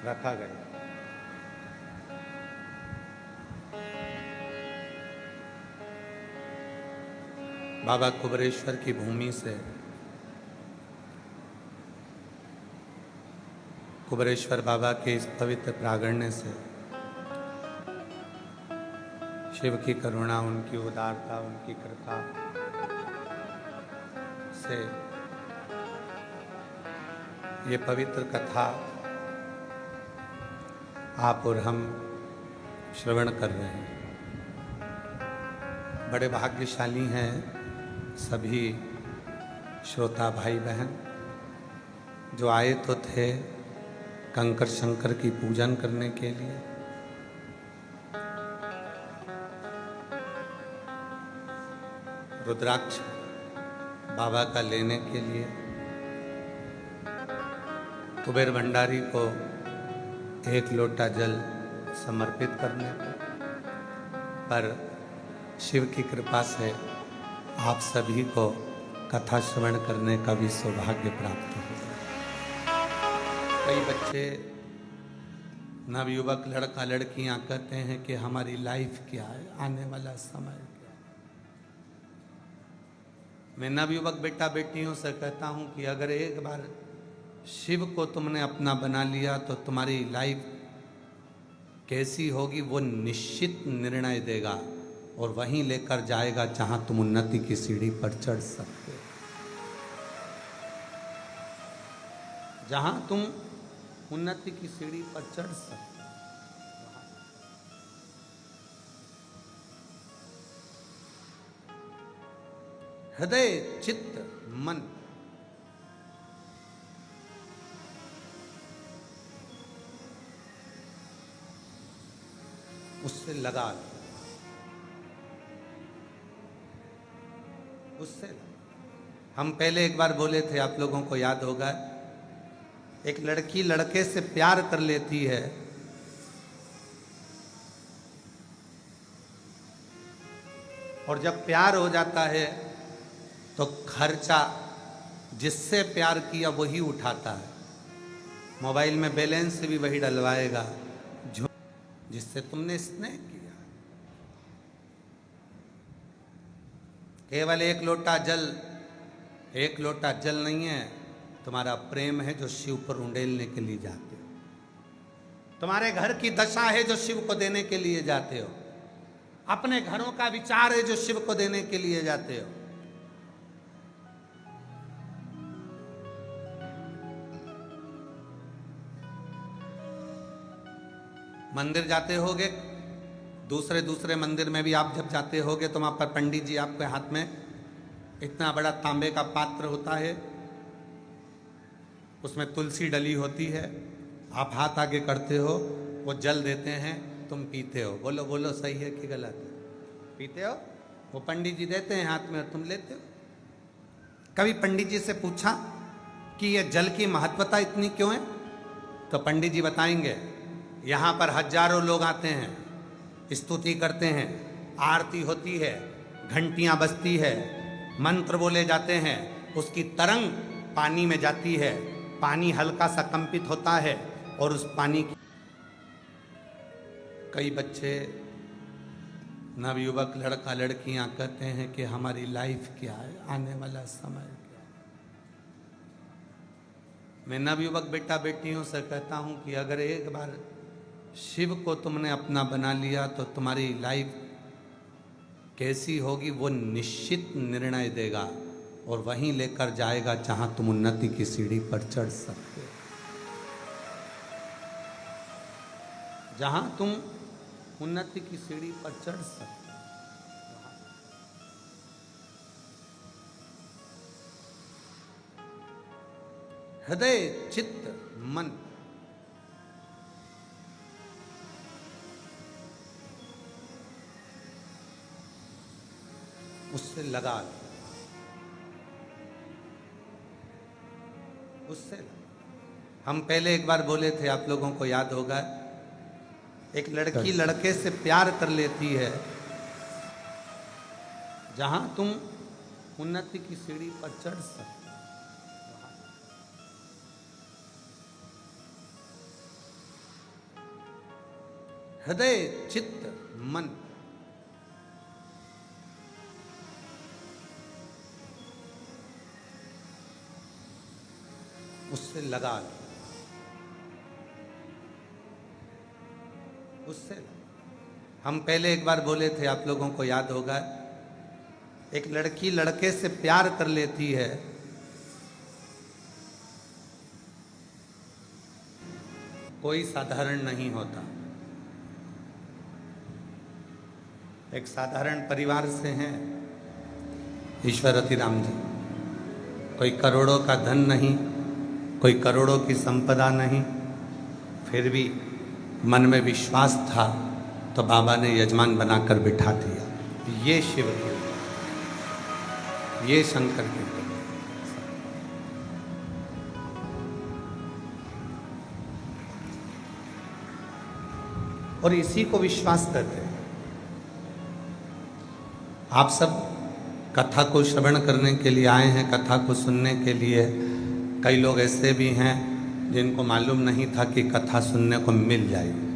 रखा गया। बाबा कुबरेश्वर की भूमि से कुबरेश्वर बाबा के इस पवित्र प्रांगण से शिव की करुणा, उनकी उदारता, उनकी कृपा से ये पवित्र कथा आप और हम श्रवण कर रहे हैं। बड़े भाग्यशाली हैं सभी श्रोता भाई बहन जो आए तो थे कंकर शंकर की पूजन करने के लिए, रुद्राक्ष बाबा का लेने के लिए, कुबेर भंडारी को एक लोटा जल समर्पित करने पर शिव की कृपा से आप सभी को कथा श्रवण करने का भी सौभाग्य प्राप्त हो। कई बच्चे, नवयुवक, लड़का लड़कियां कहते हैं कि हमारी लाइफ क्या है, आने वाला समय क्या है। मैं नवयुवक बेटा बेटियों से कहता हूं कि अगर एक बार शिव को तुमने अपना बना लिया तो तुम्हारी लाइफ कैसी होगी वो निश्चित निर्णय देगा और वहीं लेकर जाएगा जहां तुम उन्नति की सीढ़ी पर चढ़ सकते हो। जहां तुम उन्नति की सीढ़ी पर चढ़ सकते हो। हृदय, चित्त, मन उससे लगा लो, उससे हम पहले एक बार बोले थे, आप लोगों को याद होगा, एक लड़की लड़के से प्यार कर लेती है और जब प्यार हो जाता है तो खर्चा जिससे प्यार किया वही उठाता है। मोबाइल में बैलेंस भी वही डलवाएगा जिससे तुमने स्नेह किया। केवल एक लोटा जल नहीं है, तुम्हारा प्रेम है जो शिव पर उंडेलने के लिए जाते हो। तुम्हारे घर की दशा है जो शिव को देने के लिए जाते हो। अपने घरों का विचार है जो शिव को देने के लिए जाते हो। मंदिर जाते होगे, दूसरे मंदिर में भी आप जब जाते होगे तो वहां पर पंडित जी आपके हाथ में इतना बड़ा तांबे का पात्र होता है, उसमें तुलसी डली होती है। आप हाथ आगे करते हो, वो जल देते हैं, तुम पीते हो। बोलो बोलो, सही है कि गलत है? पीते हो, वो पंडित जी देते हैं हाथ में और तुम लेते हो। कभी पंडित जी से पूछा कि ये जल की महत्वता इतनी क्यों है? तो पंडित जी बताएंगे, यहाँ पर हजारों लोग आते हैं, स्तुति करते हैं, आरती होती है, घंटियाँ बजती है, मंत्र बोले जाते हैं, उसकी तरंग पानी में जाती है, पानी हल्का सा कंपित होता है और उस पानी की कई बच्चे, नवयुवक, लड़का लड़कियां कहते हैं कि हमारी लाइफ क्या है, आने वाला समय क्या है। मैं नवयुवक बेटा बेटियों से कहता हूं कि अगर एक बार शिव को तुमने अपना बना लिया तो तुम्हारी लाइफ कैसी होगी वो निश्चित निर्णय देगा और वहीं लेकर जाएगा जहां तुम उन्नति की सीढ़ी पर चढ़ सकते हो। जहां तुम उन्नति की सीढ़ी पर चढ़ सकते हो। हृदय, चित्त, मन उससे लगा लो, उससे हम पहले एक बार बोले थे, आप लोगों को याद होगा, एक लड़की लड़के से प्यार कर लेती है, जहां तुम उन्नति की सीढ़ी पर चढ़ सकते। हृदय, चित्त, मन, उससे लगा लो, उससे। हम पहले एक बार बोले थे, आप लोगों को याद होगा, एक लड़की लड़के से प्यार कर लेती है, कोई साधारण नहीं होता। एक साधारण परिवार से हैं ईश्वर अतिराम जी, कोई करोड़ों का धन नहीं, कोई करोड़ों की संपदा नहीं, फिर भी मन में विश्वास था तो बाबा ने यजमान बनाकर बिठा दिया। ये शिव की, ये शंकर की। और इसी को विश्वास करते हैं। आप सब कथा को श्रवण करने के लिए आए हैं, कथा को सुनने के लिए। कई लोग ऐसे भी हैं जिनको मालूम नहीं था कि कथा सुनने को मिल जाएगी,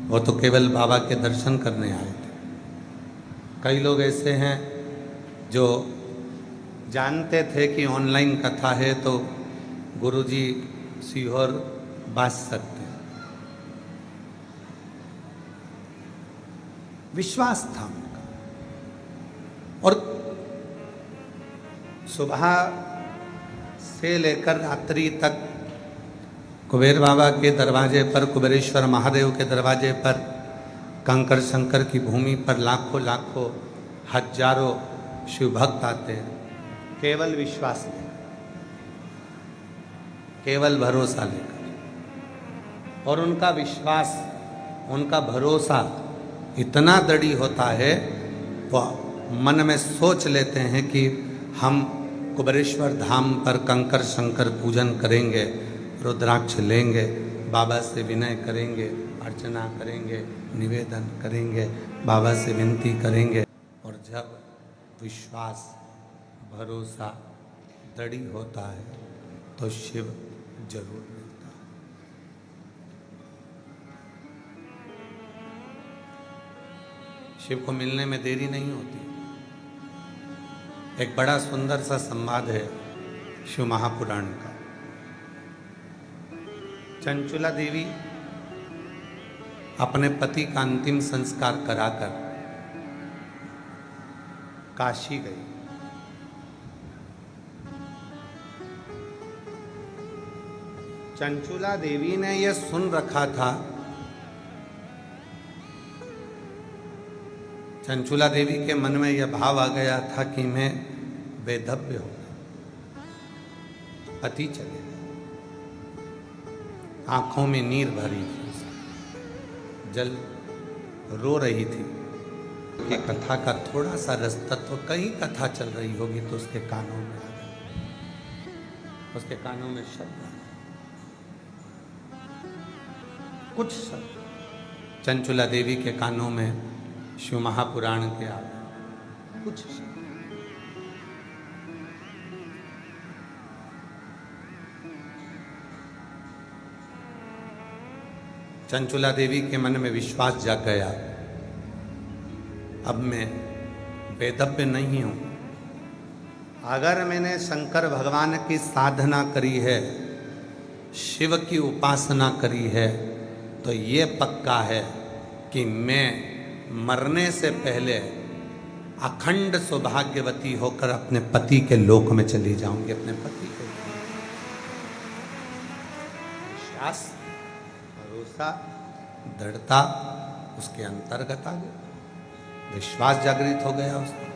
वो तो केवल बाबा के दर्शन करने आए थे। कई लोग ऐसे हैं जो जानते थे कि ऑनलाइन कथा है तो गुरुजी सीहोर बाज सकते हैं, विश्वास था उनका। और सुबह से लेकर रात्रि तक कुबेर बाबा के दरवाजे पर, कुबेरेश्वर महादेव के दरवाजे पर, कंकर शंकर की भूमि पर लाखों लाखों हजारों शिव भक्त आते हैं, केवल विश्वास लेकर, केवल भरोसा लेकर। और उनका विश्वास, उनका भरोसा इतना दृढ़ होता है, वो मन में सोच लेते हैं कि हम कुबेरेश्वर धाम पर कंकर शंकर पूजन करेंगे, रुद्राक्ष लेंगे, बाबा से विनय करेंगे, अर्चना करेंगे, निवेदन करेंगे, बाबा से विनती करेंगे। और जब विश्वास, भरोसा दृढ़ होता है तो शिव जरूर मिलता है। शिव को मिलने में देरी नहीं होती। एक बड़ा सुंदर सा संवाद है शिव महापुराण का। चंचुला देवी अपने पति का अंतिम संस्कार कराकर काशी गई। चंचुला देवी ने यह सुन रखा था, चंचुला देवी के मन में यह भाव आ गया था कि मैं बेधव्य हो गया, पति चले गए, आंखों में नीर भरी थी, जल रो रही थी कि कथा का थोड़ा सा रस तत्व, कहीं कथा चल रही होगी तो उसके कानों में आ गया, उसके कानों में शब्द आ गया, कुछ शब्द चंचुला देवी के कानों में शिव महापुराण के आ गए, कुछ शब्द। चंचुला देवी के मन में विश्वास जाग गया, अब मैं बेदव्य नहीं हूं। अगर मैंने शंकर भगवान की साधना करी है, शिव की उपासना करी है, तो ये पक्का है कि मैं मरने से पहले अखंड सौभाग्यवती होकर अपने पति के लोक में चली जाऊंगी, अपने पति के। विश्वास, भरोसा, दृढ़ता उसके अंतर्गत आ गया, विश्वास जागृत हो गया उसका।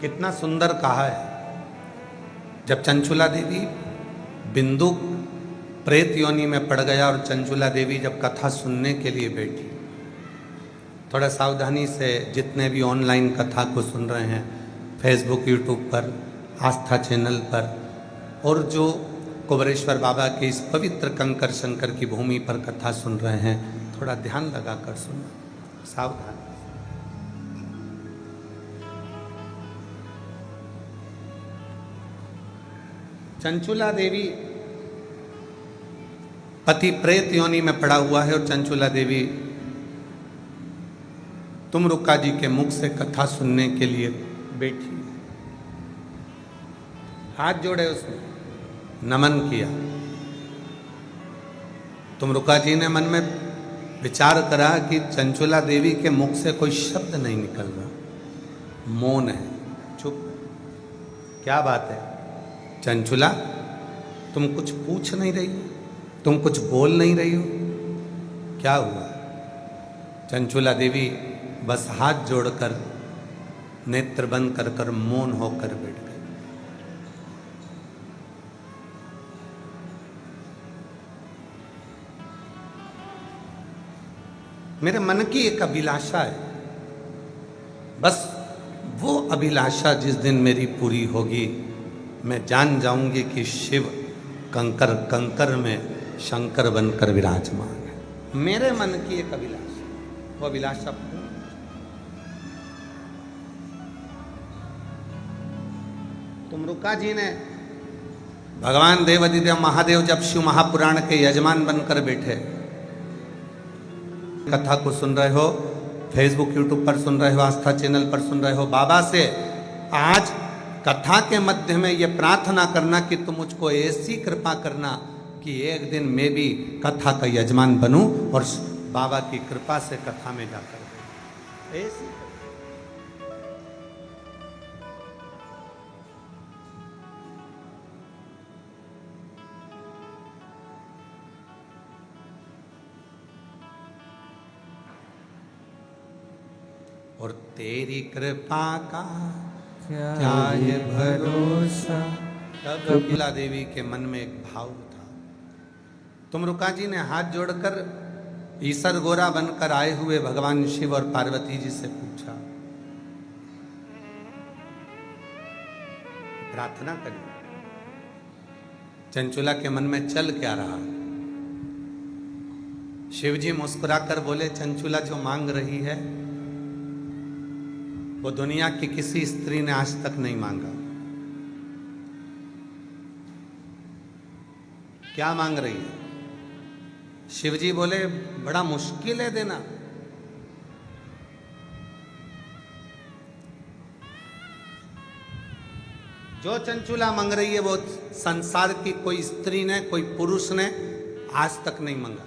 कितना सुंदर कहा है। जब चंचुला देवी बिंदु प्रेत योनि में पड़ गया और चंचुला देवी जब कथा सुनने के लिए बैठी, थोड़ा सावधानी से जितने भी ऑनलाइन कथा को सुन रहे हैं, फेसबुक, यूट्यूब पर, आस्था चैनल पर, और जो कुबेरेश्वर बाबा के इस पवित्र कंकर शंकर की भूमि पर कथा सुन रहे हैं, थोड़ा ध्यान लगा कर सुनना, सावधान। चंचुला देवी पति प्रेत योनि में पड़ा हुआ है और चंचुला देवी तुमरुका जी के मुख से कथा सुनने के लिए बैठी, हाथ जोड़े उसने नमन किया। तुमरुका जी ने मन में विचार करा कि चंचुला देवी के मुख से कोई शब्द नहीं निकल रहा, मौन है, चुप। क्या बात है चंचुला, तुम कुछ पूछ नहीं रही हो, तुम कुछ बोल नहीं रही हो, क्या हुआ? चंचुला देवी बस हाथ जोड़कर नेत्र बंद कर कर मौन होकर बैठ गई। मेरे मन की एक अभिलाषा है, बस वो अभिलाषा जिस दिन मेरी पूरी होगी मैं जान जाऊंगी कि शिव कंकर कंकर में शंकर बनकर विराजमान है। मेरे मन की एक अभिलाषा, वो अभिलाषा पूर्ण। तुमरुका जी ने भगवान देवाधिदेव महादेव जब शिव महापुराण के यजमान बनकर बैठे, कथा को सुन रहे हो, फेसबुक यूट्यूब पर सुन रहे हो, आस्था चैनल पर सुन रहे हो, बाबा से आज कथा के मध्य में ये प्रार्थना करना कि तुम मुझको ऐसी कृपा करना कि एक दिन मैं भी कथा का यजमान बनूं और बाबा की कृपा से कथा में जाकर ऐसी। और तेरी कृपा का क्या ये भरोसा। तब कपिला देवी के मन में एक भाव था। तुमरुका जी ने हाथ जोड़कर ईसर गोरा बनकर आए हुए भगवान शिव और पार्वती जी से पूछा, प्रार्थना करिए। चंचुला के मन में चल क्या रहा? शिव जी मुस्कुराकर बोले, चंचुला जो मांग रही है वो दुनिया की किसी स्त्री ने आज तक नहीं मांगा। क्या मांग रही है? शिव जी बोले, बड़ा मुश्किल है देना। जो चंचुला मांग रही है वो संसार की कोई स्त्री ने, कोई पुरुष ने आज तक नहीं मांगा,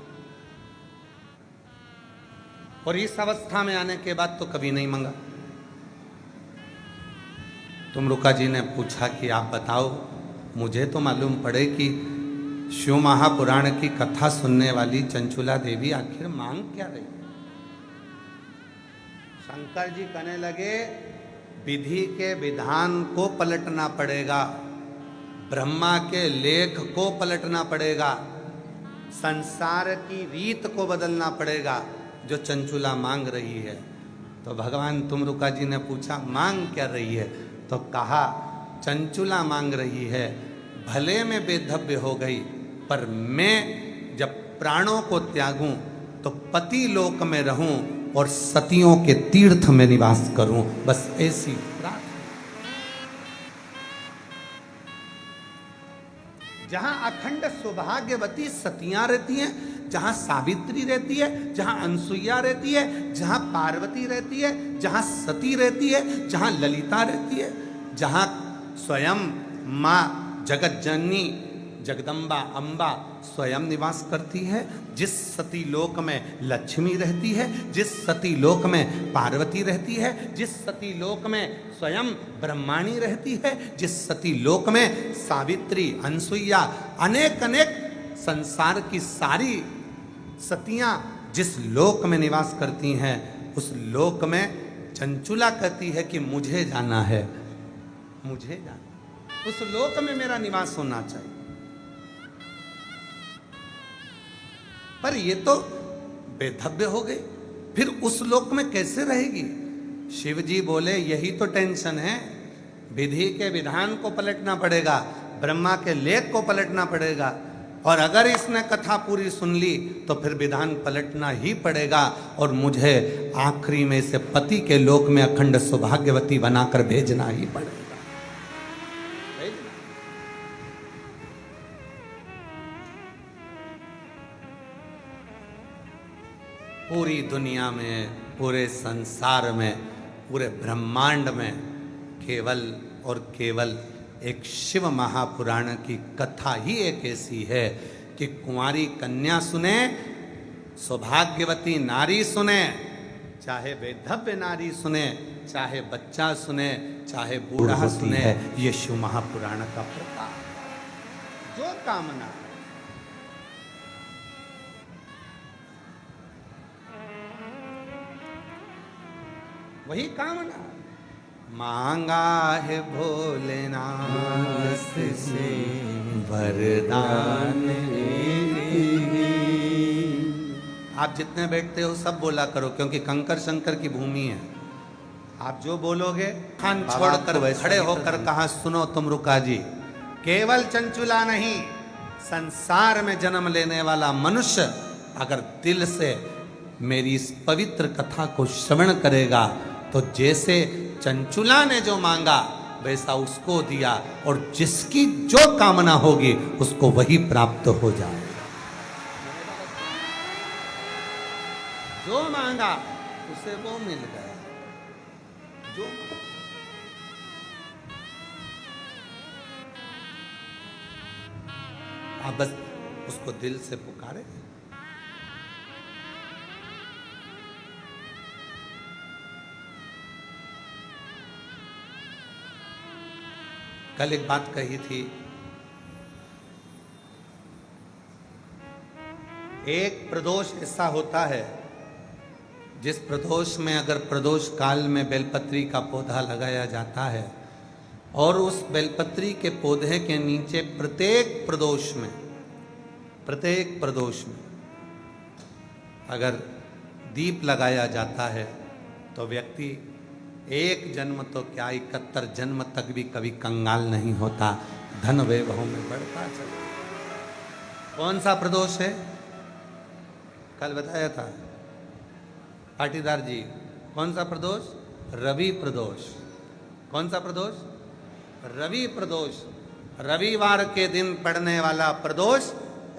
और इस अवस्था में आने के बाद तो कभी नहीं मांगा। तुमरुका जी ने पूछा कि आप बताओ, मुझे तो मालूम पड़े कि शिव महापुराण की कथा सुनने वाली चंचुला देवी आखिर मांग क्या रही? शंकर जी कहने लगे, विधि के विधान को पलटना पड़ेगा, ब्रह्मा के लेख को पलटना पड़ेगा, संसार की रीत को बदलना पड़ेगा जो चंचुला मांग रही है। तो भगवान तुमरुका जी ने पूछा, मांग क्या रही है? तो कहा, चंचुला मांग रही है, भले में बेधव्य हो गई, पर मैं जब प्राणों को त्यागूं तो पति लोक में रहूं और सतियों के तीर्थ में निवास करूं, बस ऐसी प्रार्थना। जहां अखंड सौभाग्यवती सतियां रहती हैं, जहां सावित्री रहती है, जहां अनसुईया रहती है, जहां पार्वती रहती है, जहां सती रहती है, जहां ललिता रहती है, जहां स्वयं मां जगत जननी जगदम्बा अम्बा स्वयं निवास करती है, जिस सती लोक में लक्ष्मी रहती है, जिस सती लोक में पार्वती रहती है, जिस सती लोक में स्वयं ब्रह्माणी रहती है, जिस सती लोक में सावित्री अनसुईया अनेक अनेक संसार की सारी सतियां जिस लोक में निवास करती हैं, उस लोक में चंचुला कहती है कि मुझे जाना है, मुझे जाना, उस लोक में मेरा निवास होना चाहिए। पर ये तो बेधव्य हो गई, फिर उस लोक में कैसे रहेगी? शिव जी बोले, यही तो टेंशन है, विधि के विधान को पलटना पड़ेगा, ब्रह्मा के लेख को पलटना पड़ेगा, और अगर इसने कथा पूरी सुन ली तो फिर विधान पलटना ही पड़ेगा और मुझे आखिरी में से पति के लोक में अखंड सौभाग्यवती बनाकर भेजना ही पड़ेगा। पूरी दुनिया में, पूरे संसार में, पूरे ब्रह्मांड में केवल और केवल एक शिव महापुराण की कथा ही एक ऐसी है कि कुंवारी कन्या सुने, सौभाग्यवती नारी सुने, चाहे वैधव्य नारी सुने, चाहे बच्चा सुने, चाहे बूढ़ा सुने, ये शिव महापुराण का प्रताप। जो कामना वही कामना मांगा है भोलेनाथ से वरदान। आप जितने बैठते हो सब बोला करो, क्योंकि कंकर शंकर की भूमि है। आप जो बोलोगे खान छोड़कर खड़े होकर कहा, सुनो तुम रुका जी, केवल चंचुला नहीं, संसार में जन्म लेने वाला मनुष्य अगर दिल से मेरी इस पवित्र कथा को श्रवण करेगा तो जैसे चंचुला ने जो मांगा वैसा उसको दिया, और जिसकी जो कामना होगी उसको वही प्राप्त हो जाएगा। जो मांगा उसे वो मिल गया। जो आप बस उसको दिल से पुकारे। कल एक बात कही थी, एक प्रदोष ऐसा होता है जिस प्रदोष में अगर प्रदोष काल में बेलपत्री का पौधा लगाया जाता है और उस बेलपत्री के पौधे के नीचे प्रत्येक प्रदोष में अगर दीप लगाया जाता है तो व्यक्ति एक जन्म तो क्या 71 जन्म तक भी कभी कंगाल नहीं होता, धन वैभव में बढ़ता चला। कौन सा प्रदोष है? कल बताया था पाटीदार जी। कौन सा प्रदोष? रवि प्रदोष। कौन सा प्रदोष? रवि प्रदोष। रविवार के दिन पड़ने वाला प्रदोष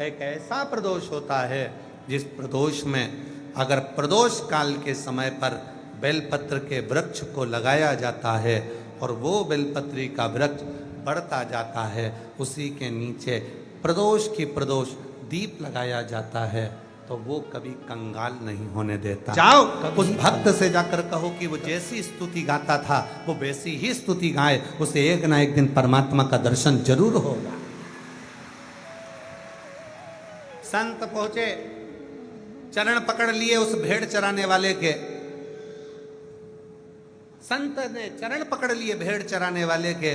एक ऐसा प्रदोष होता है जिस प्रदोष में अगर प्रदोष काल के समय पर बेलपत्र के वृक्ष को लगाया जाता है और वो बेलपत्री का वृक्ष बढ़ता जाता है, उसी के नीचे प्रदोष की प्रदोष दीप लगाया जाता है, तो वो कभी कंगाल नहीं होने देता। जाओ उस भक्त से जाकर कहो कि वो जैसी स्तुति गाता था वो वैसी ही स्तुति गाए, उसे एक ना एक दिन परमात्मा का दर्शन जरूर होगा। संत पहुंचे, चरण पकड़ लिए उस भेड़ चराने वाले के। संत ने चरण पकड़ लिए भेड़ चराने वाले के।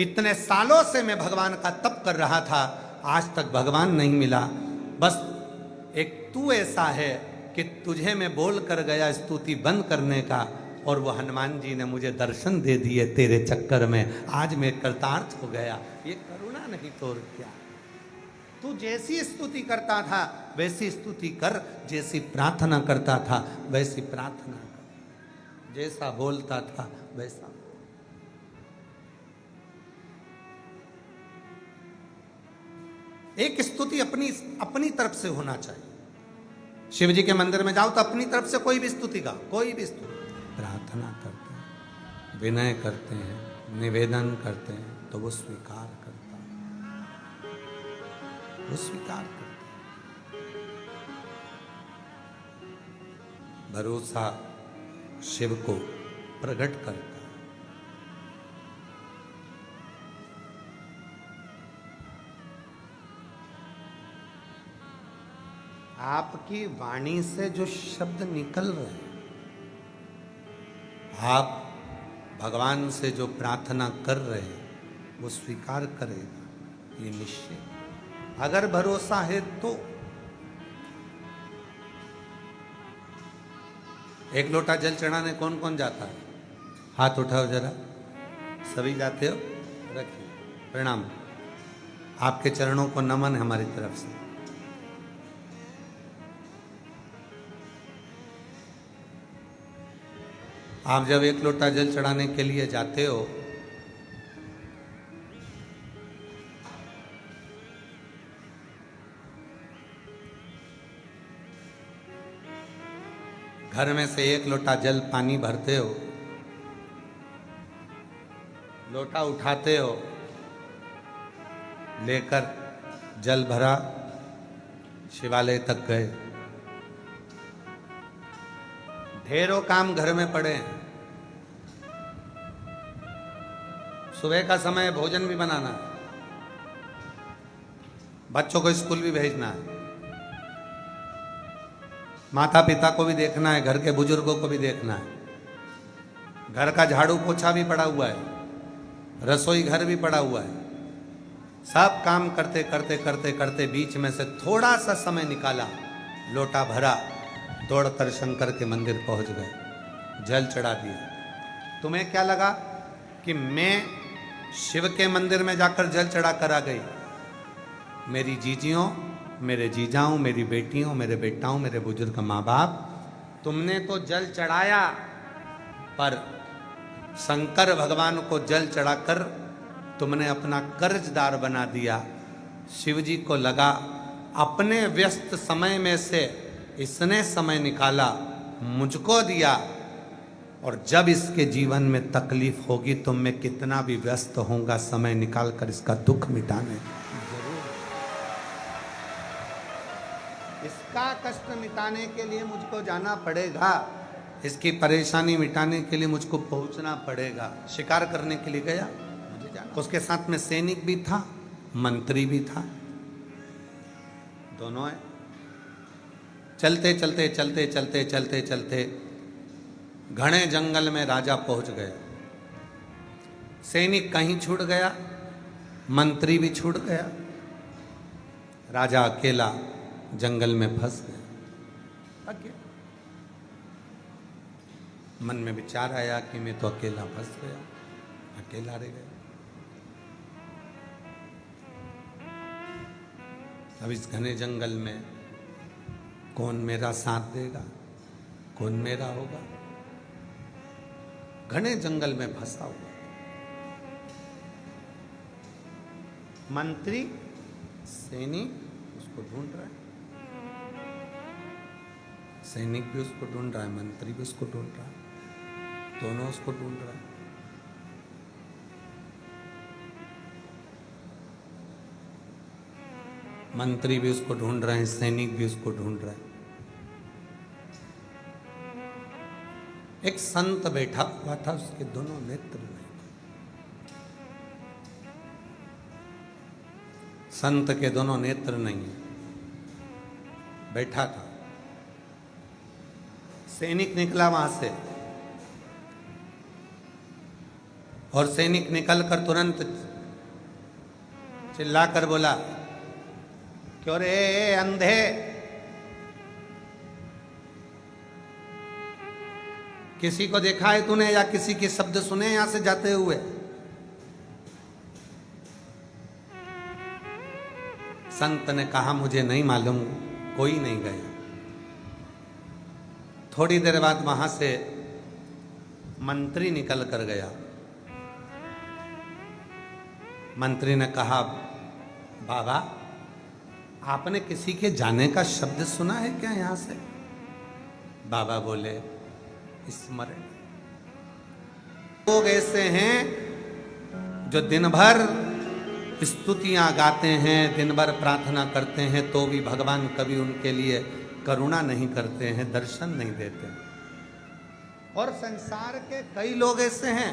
इतने सालों से मैं भगवान का तप कर रहा था, आज तक भगवान नहीं मिला। बस एक तू ऐसा है कि तुझे मैं बोल कर गया स्तुति बंद करने का, और वो हनुमान जी ने मुझे दर्शन दे दिए तेरे चक्कर में। आज मैं कृतार्थ हो गया। ये करुणा नहीं तो और क्या? तू जैसी स्तुति करता था वैसी स्तुति कर, जैसी प्रार्थना करता था वैसी प्रार्थना कर, जैसा बोलता था वैसा। एक स्तुति अपनी तरफ से होना चाहिए। शिव जी के मंदिर में जाओ तो अपनी तरफ से कोई भी स्तुति गाओ, कोई भी स्तुति। प्रार्थना करते हैं, विनय करते हैं, निवेदन करते हैं तो वो स्वीकार करता है, वो स्वीकार करता है। भरोसा शिव को प्रकट करता है। आपकी वाणी से जो शब्द निकल रहे हैं, आप भगवान से जो प्रार्थना कर रहे हैं वो स्वीकार करेगा, ये निश्चय। अगर भरोसा है तो एक लोटा जल चढ़ाने कौन कौन जाता है? हाथ उठाओ जरा। सभी जाते हो? रखिए, प्रणाम। आपके चरणों को नमन है हमारी तरफ से। आप जब एक लोटा जल चढ़ाने के लिए जाते हो घर में से एक लोटा जल पानी भरते हो, लोटा उठाते हो, लेकर जल भरा, शिवालय तक गए। ढेरों काम घर में पड़े हैं। सुबह का समय भोजन भी बनाना है, बच्चों को स्कूल भी भेजना है, माता पिता को भी देखना है, घर के बुजुर्गों को भी देखना है, घर का झाड़ू पोछा भी पड़ा हुआ है, रसोई घर भी पड़ा हुआ है। सब काम करते करते करते करते बीच में से थोड़ा सा समय निकाला, लोटा भरा, दौड़कर शंकर के मंदिर पहुंच गए, जल चढ़ा दिया। तुम्हें क्या लगा कि मैं शिव के मंदिर में जाकर जल चढ़ा कर आ गई? मेरी जीजियों, मेरे जीजाओं, मेरी बेटियों, मेरे बेटाओं, मेरे बुजुर्ग माँ बाप, तुमने तो जल चढ़ाया, पर शंकर भगवान को जल चढ़ाकर तुमने अपना कर्जदार बना दिया। शिव जी को लगा अपने व्यस्त समय में से इसने समय निकाला, मुझको दिया, और जब इसके जीवन में तकलीफ होगी तो मैं कितना भी व्यस्त होऊंगा, समय निकाल कर इसका दुख मिटाने जरूर, इसका कष्ट मिटाने के लिए मुझको जाना पड़ेगा, इसकी परेशानी मिटाने के लिए मुझको पहुंचना पड़ेगा। शिकार करने के लिए गया, मुझे जाना। उसके साथ में सैनिक भी था, मंत्री भी था, दोनों है। चलते चलते चलते चलते चलते चलते घने जंगल में राजा पहुंच गए। सैनिक कहीं छूट गया, मंत्री भी छूट गया, राजा अकेला जंगल में फंस गया। मन में विचार आया कि मैं तो अकेला फंस गया, अकेला रह गया। अब इस घने जंगल में कौन मेरा साथ देगा, कौन मेरा होगा? घने जंगल में फंसा हुआ मंत्री, सैनिक उसको ढूंढ रहा है, सैनिक भी उसको ढूंढ रहा है, मंत्री भी उसको ढूंढ रहा है, दोनों उसको ढूंढ रहा है। मंत्री भी उसको ढूंढ रहे हैं, सैनिक भी उसको ढूंढ रहे हैं। एक संत बैठा हुआ था, उसके दोनों नेत्र नहीं थे। संत के दोनों नेत्र नहीं है, बैठा था। सैनिक निकला वहां से, और सैनिक निकलकर तुरंत चिल्लाकर बोला, क्यों रे अंधे, किसी को देखा है तूने या किसी के शब्द सुने यहां से जाते हुए? संत ने कहा, मुझे नहीं मालूम, कोई नहीं गया। थोड़ी देर बाद वहां से मंत्री निकल कर गया। मंत्री ने कहा, बाबा आपने किसी के जाने का शब्द सुना है क्या यहां से? बाबा बोले, स्मरण। लोग ऐसे हैं जो दिन भर स्तुतियां गाते हैं, दिन भर प्रार्थना करते हैं, तो भी भगवान कभी उनके लिए करुणा नहीं करते हैं, दर्शन नहीं देते। और संसार के कई लोग ऐसे हैं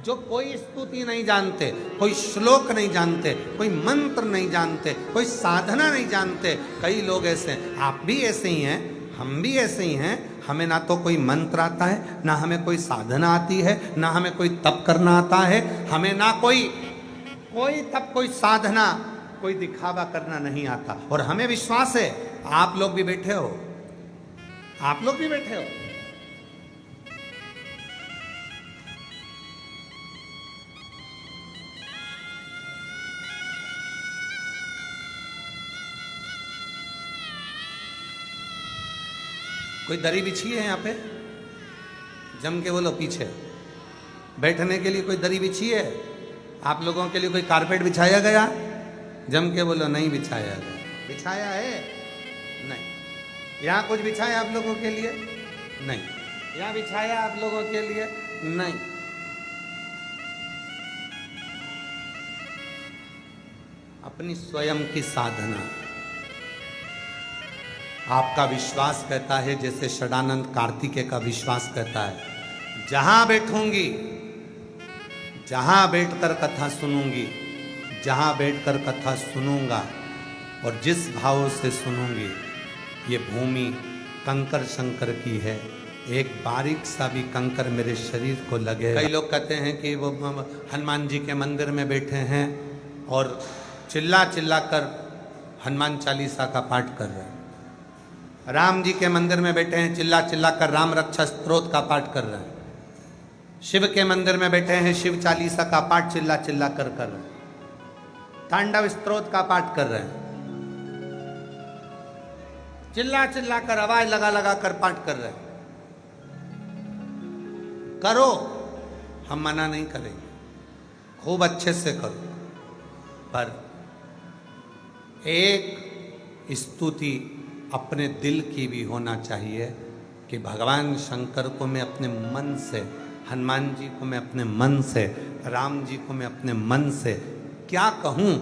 जो कोई स्तुति नहीं जानते, कोई श्लोक नहीं जानते, कोई मंत्र नहीं जानते, कोई साधना नहीं जानते। कई लोग ऐसे हैं, आप भी ऐसे ही हैं, हम भी ऐसे ही हैं। हमें ना तो कोई मंत्र आता है, ना हमें कोई साधना आती है, ना हमें कोई तप करना आता है, हमें ना कोई तप, कोई साधना, कोई दिखावा करना नहीं आता। और हमें विश्वास है आप लोग भी बैठे हो, आप लोग भी बैठे हो। कोई दरी बिछी है यहाँ पे? जम के बोलो पीछे। बैठने के लिए कोई दरी बिछी है? आप लोगों के लिए कोई कारपेट बिछाया गया? जम के बोलो नहीं बिछाया गया। बिछाया है? नहीं। यहाँ कुछ बिछाया आप लोगों के लिए? नहीं। यहाँ बिछाया आप लोगों के लिए? नहीं। अपनी स्वयं की साधना। आपका विश्वास कहता है, जैसे षडानंद कार्तिकेय का विश्वास कहता है, जहां बैठूंगी, जहां बैठकर कथा सुनूंगी, जहां बैठकर कथा सुनूंगा और जिस भाव से सुनूंगी, ये भूमि कंकर शंकर की है, एक बारीक सा भी कंकर मेरे शरीर को लगे। कई लोग कहते हैं कि वो हनुमान जी के मंदिर में बैठे हैं और चिल्ला चिल्ला कर हनुमान चालीसा का पाठ कर रहे हैं। राम जी के मंदिर में बैठे हैं, चिल्ला चिल्ला कर राम रक्षा स्तोत्र का पाठ कर रहे हैं। शिव के मंदिर में बैठे हैं, शिव चालीसा का पाठ चिल्ला चिल्ला कर रहे हैं। तांडव स्तोत्र का पाठ कर रहे हैं, चिल्ला चिल्ला कर आवाज लगा लगा कर पाठ कर रहे हैं। करो, हम मना नहीं करेंगे, खूब अच्छे से करो, पर एक स्तुति अपने दिल की भी होना चाहिए कि भगवान शंकर को मैं अपने मन से, हनुमान जी को मैं अपने मन से, राम जी को मैं अपने मन से क्या कहूँ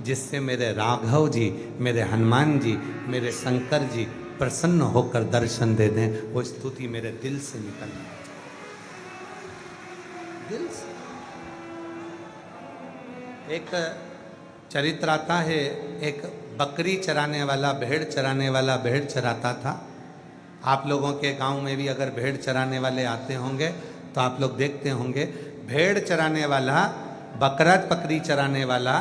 जिससे मेरे राघव जी, मेरे हनुमान जी, मेरे शंकर जी प्रसन्न होकर दर्शन दे दें। वो स्तुति मेरे दिल से निकलना चाहिए, दिल से। एक चरित्र आता है, एक बकरी चराने वाला, भेड़ चराने वाला भेड़ चराता था। आप लोगों के गांव में भी अगर भेड़ चराने वाले आते होंगे तो आप लोग देखते होंगे, भेड़ चराने वाला, बकरा बकरी चराने वाला,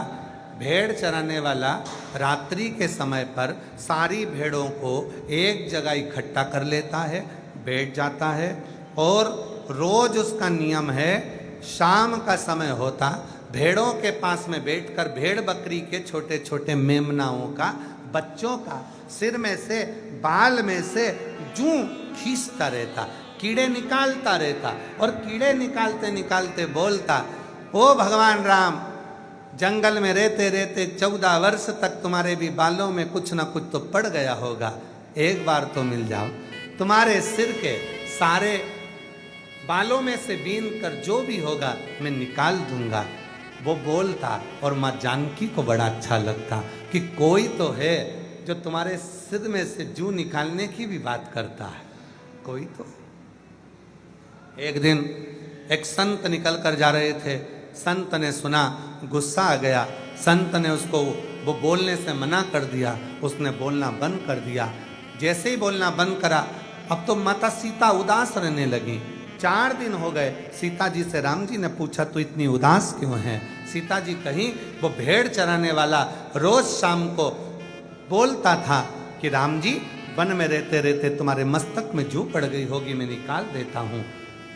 भेड़ चराने वाला रात्रि के समय पर सारी भेड़ों को एक जगह इकट्ठा कर लेता है, बैठ जाता है और रोज उसका नियम है, शाम का समय होता भेड़ों के पास में बैठकर भेड़ बकरी के छोटे छोटे मेमनाओं का, बच्चों का सिर में से, बाल में से जूं खींचता रहता, कीड़े निकालता रहता और कीड़े निकालते निकालते बोलता, ओ भगवान राम, जंगल में रहते रहते 14 वर्ष तक तुम्हारे भी बालों में कुछ ना कुछ तो पड़ गया होगा, एक बार तो मिल जाओ, तुम्हारे सिर के सारे बालों में से बीन कर जो भी होगा मैं निकाल दूंगा। वो बोलता और माँ जानकी को बड़ा अच्छा लगता कि कोई तो है जो तुम्हारे सिर में से जू निकालने की भी बात करता है, कोई तो। एक दिन एक संत निकल कर जा रहे थे, संत ने सुना, गुस्सा आ गया, संत ने उसको वो बोलने से मना कर दिया, उसने बोलना बंद कर दिया। जैसे ही बोलना बंद करा, अब तो माता सीता उदास रहने लगी। 4 दिन हो गए, सीता जी से राम जी ने पूछा तो इतनी उदास क्यों है? सीता जी कहीं वो भेड़ चराने वाला रोज शाम को बोलता था कि राम जी वन में रहते रहते तुम्हारे मस्तक में जू पड़ गई होगी, मैं निकाल देता हूँ।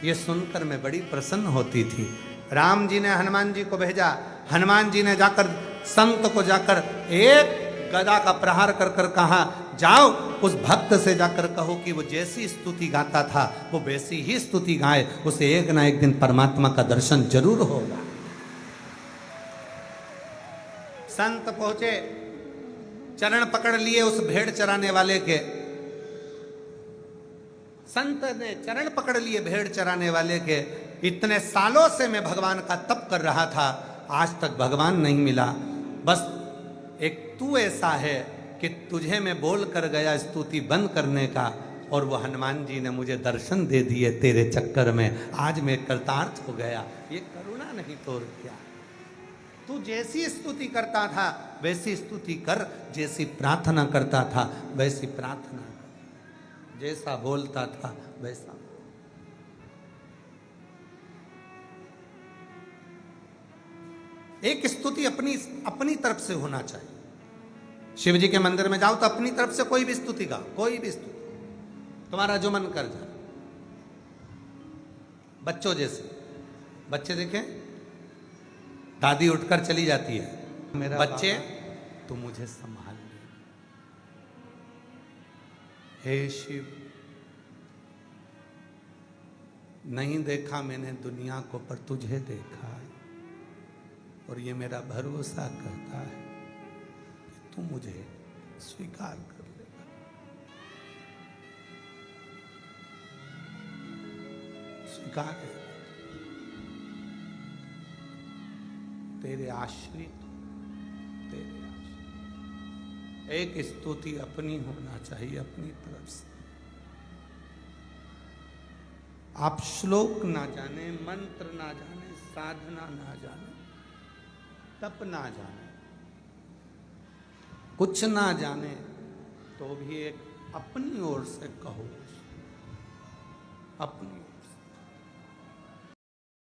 ये सुनकर मैं बड़ी प्रसन्न होती थी। राम जी ने हनुमान जी को भेजा, हनुमान जी ने जाकर संत को जाकर एक गदा का प्रहार कर कर कहा, जाओ उस भक्त से जाकर कहो कि वो जैसी स्तुति गाता था वो वैसी ही स्तुति गाए, उसे एक ना एक दिन परमात्मा का दर्शन जरूर होगा। संत पहुंचे, चरण पकड़ लिए उस भेड़ चराने वाले के। संत ने चरण पकड़ लिए भेड़ चराने वाले के। इतने सालों से मैं भगवान का तप कर रहा था, आज तक भगवान नहीं मिला, बस एक तू ऐसा है कि तुझे मैं बोल कर गया स्तुति बंद करने का, और वो हनुमान जी ने मुझे दर्शन दे दिए तेरे चक्कर में, आज मैं कृतार्थ हो गया। ये करुणा नहीं तो क्या? तू जैसी स्तुति करता था वैसी स्तुति कर, जैसी प्रार्थना करता था वैसी प्रार्थना कर, जैसा बोलता था वैसा। एक स्तुति अपनी तरफ से होना चाहिए। शिव जी के मंदिर में जाओ तो अपनी तरफ से कोई भी स्तुति गाओ, कोई भी स्तुति, तुम्हारा जो मन कर जाए। बच्चों जैसे, बच्चे देखें, दादी उठकर चली जाती है, मेरा बच्चे तू मुझे संभाल ले, हे शिव नहीं देखा मैंने दुनिया को पर तुझे देखा है, और ये मेरा भरोसा करता है कि तू मुझे स्वीकार कर लेगा। स्वीकार है तेरे आश्रित, तेरे आश्रित। एक स्तुति अपनी होना चाहिए, अपनी तरफ से। आप श्लोक ना जाने, मंत्र ना जाने, साधना ना जाने, तप ना जाने, कुछ ना जाने, तो भी एक अपनी ओर से कहो, अपनी